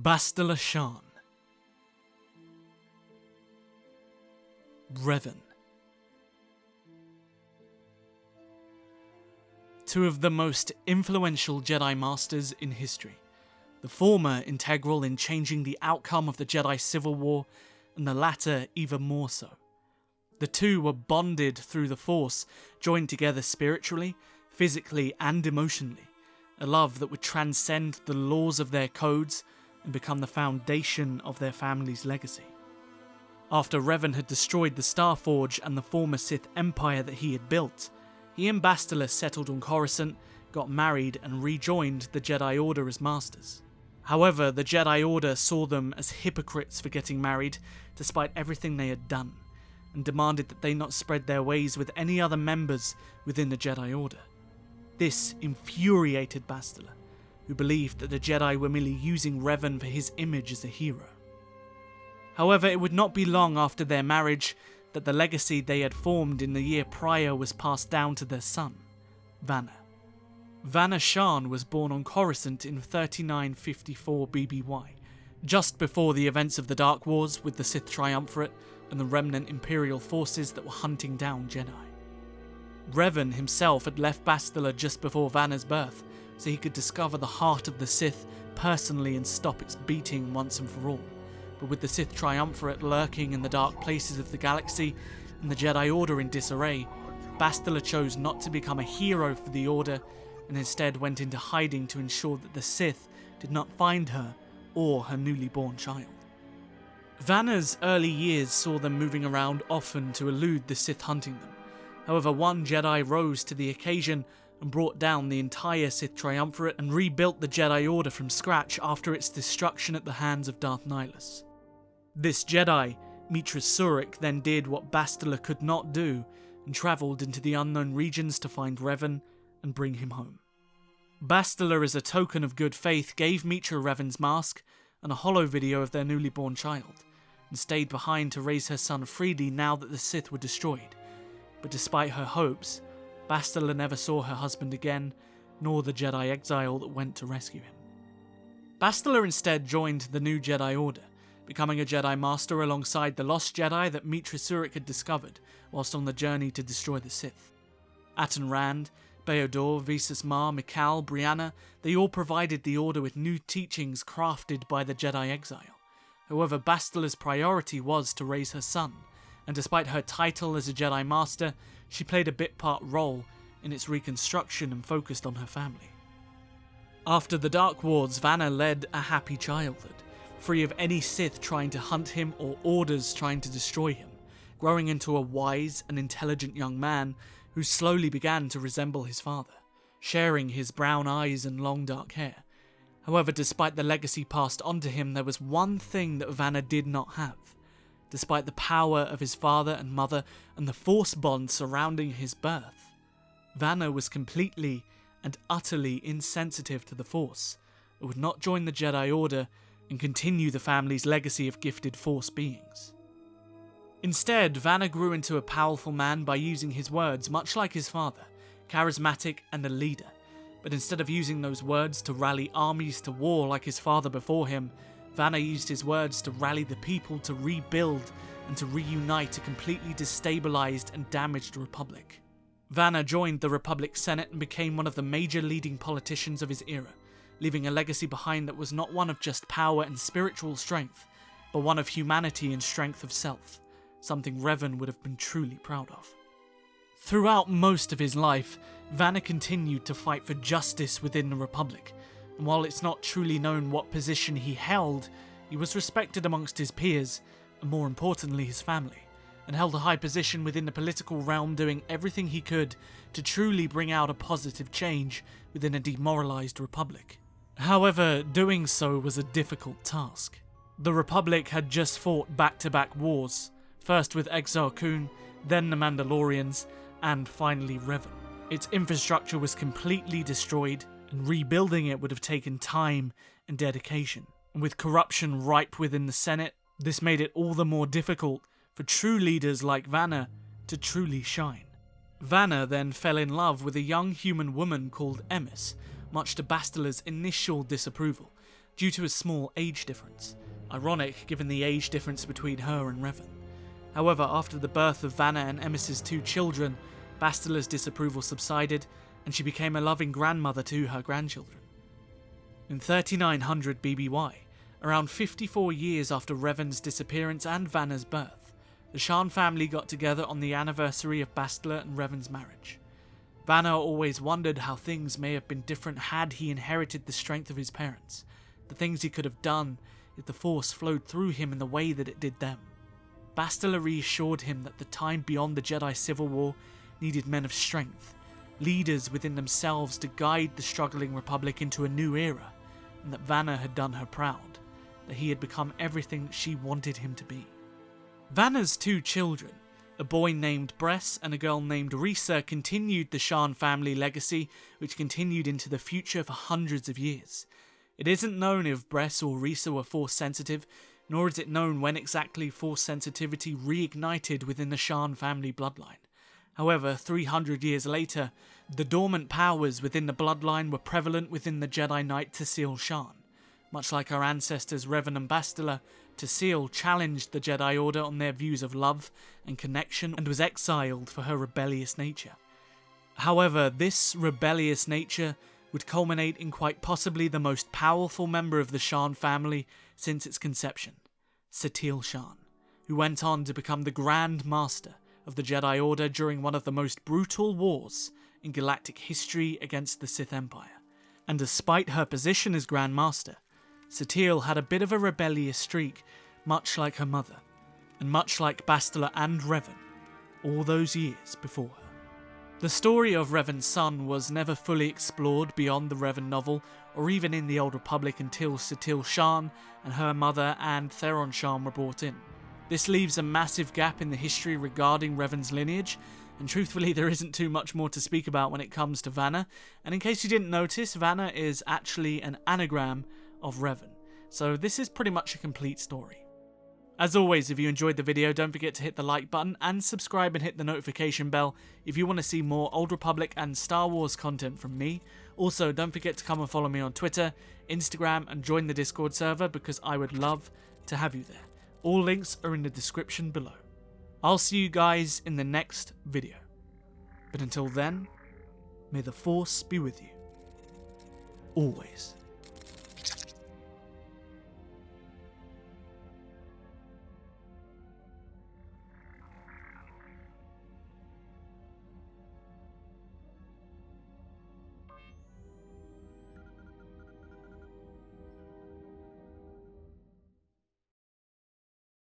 Bastila Shan, Revan. Two of the most influential Jedi Masters in history, the former integral in changing the outcome of the Jedi Civil War, and the latter even more so. The two were bonded through the Force, joined together spiritually, physically and emotionally, a love that would transcend the laws of their codes and become the foundation of their family's legacy. After Revan had destroyed the Starforge and the former Sith Empire that he had built, he and Bastila settled on Coruscant, got married and rejoined the Jedi Order as Masters. However, the Jedi Order saw them as hypocrites for getting married despite everything they had done, and demanded that they not spread their ways with any other members within the Jedi Order. This infuriated Bastila, who believed that the Jedi were merely using Revan for his image as a hero. However, it would not be long after their marriage that the legacy they had formed in the year prior was passed down to their son, Vanna. Vanna Shan was born on Coruscant in 3954 BBY, just before the events of the Dark Wars with the Sith Triumvirate and the remnant Imperial forces that were hunting down Jedi. Revan himself had left Bastila just before Vanna's birth, so he could discover the heart of the Sith personally and stop its beating once and for all. But with the Sith Triumvirate lurking in the dark places of the galaxy and the Jedi Order in disarray, Bastila chose not to become a hero for the Order and instead went into hiding to ensure that the Sith did not find her or her newly born child. Vanna's early years saw them moving around often to elude the Sith hunting them. However, one Jedi rose to the occasion and brought down the entire Sith Triumvirate and rebuilt the Jedi Order from scratch after its destruction at the hands of Darth Nihilus. This Jedi, Meetra Surik, then did what Bastila could not do and travelled into the unknown regions to find Revan and bring him home. Bastila, as a token of good faith, gave Meetra Revan's mask and a holo video of their newly born child, and stayed behind to raise her son freely now that the Sith were destroyed. But despite her hopes, Bastila never saw her husband again, nor the Jedi exile that went to rescue him. Bastila instead joined the new Jedi Order, becoming a Jedi Master alongside the lost Jedi that Meetra Surik had discovered whilst on the journey to destroy the Sith. Atan Rand, Beodor, Visas Ma, Mikal, Brianna, they all provided the Order with new teachings crafted by the Jedi exile. However, Bastila's priority was to raise her son, and despite her title as a Jedi Master, she played a bit-part role in its reconstruction and focused on her family. After the Dark Wars, Vanna led a happy childhood, free of any Sith trying to hunt him or Orders trying to destroy him, growing into a wise and intelligent young man who slowly began to resemble his father, sharing his brown eyes and long dark hair. However, despite the legacy passed on to him, there was one thing that Vanna did not have. Despite the power of his father and mother and the Force bond surrounding his birth, Vanna was completely and utterly insensitive to the Force, and would not join the Jedi Order and continue the family's legacy of gifted Force beings. Instead, Vanna grew into a powerful man by using his words much like his father, charismatic and a leader, but instead of using those words to rally armies to war like his father before him, Vanna used his words to rally the people to rebuild and to reunite a completely destabilized and damaged Republic. Vanna joined the Republic Senate and became one of the major leading politicians of his era, leaving a legacy behind that was not one of just power and spiritual strength, but one of humanity and strength of self, something Revan would have been truly proud of. Throughout most of his life, Vanna continued to fight for justice within the Republic, and while it's not truly known what position he held, he was respected amongst his peers, and more importantly his family, and held a high position within the political realm, doing everything he could to truly bring out a positive change within a demoralized Republic. However, doing so was a difficult task. The Republic had just fought back-to-back wars, first with Exar Kun, then the Mandalorians, and finally Revan. Its infrastructure was completely destroyed, and rebuilding it would have taken time and dedication. And with corruption ripe within the Senate, this made it all the more difficult for true leaders like Vanna to truly shine. Vanna then fell in love with a young human woman called Emis, much to Bastila's initial disapproval, due to a small age difference. Ironic given the age difference between her and Revan. However, after the birth of Vanna and Emiss's 2 children, Bastila's disapproval subsided, and she became a loving grandmother to her grandchildren. In 3900 BBY, around 54 years after Revan's disappearance and Vanna's birth, the Shan family got together on the anniversary of Bastila and Revan's marriage. Vanna always wondered how things may have been different had he inherited the strength of his parents, the things he could have done if the Force flowed through him in the way that it did them. Bastila reassured him that the time beyond the Jedi Civil War needed men of strength, leaders within themselves to guide the struggling Republic into a new era, and that Vanna had done her proud, that he had become everything she wanted him to be. Vanna's 2 children, a boy named Bress and a girl named Risa, continued the Shan family legacy, which continued into the future for hundreds of years. It isn't known if Bress or Risa were Force sensitive, nor is it known when exactly Force sensitivity reignited within the Shan family bloodline. However, 300 years later, the dormant powers within the bloodline were prevalent within the Jedi Knight Tasil Shan. Much like our ancestors Revan and Bastila, Tasil challenged the Jedi Order on their views of love and connection and was exiled for her rebellious nature. However, this rebellious nature would culminate in quite possibly the most powerful member of the Shan family since its conception, Satil Shan, who went on to become the Grand Master of the Jedi Order during one of the most brutal wars in galactic history against the Sith Empire. And despite her position as Grand Master, Satil had a bit of a rebellious streak, much like her mother, and much like Bastila and Revan, all those years before her. The story of Revan's son was never fully explored beyond the Revan novel, or even in the Old Republic until Satil Shan and her mother and Theron Shan were brought in. This leaves a massive gap in the history regarding Revan's lineage, and truthfully there isn't too much more to speak about when it comes to Vanna, and in case you didn't notice, Vanna is actually an anagram of Revan, so this is pretty much a complete story. As always, if you enjoyed the video, don't forget to hit the like button and subscribe and hit the notification bell if you want to see more Old Republic and Star Wars content from me. Also, don't forget to come and follow me on Twitter, Instagram, and join the Discord server because I would love to have you there. All links are in the description below. I'll see you guys in the next video. But until then, may the Force be with you. Always.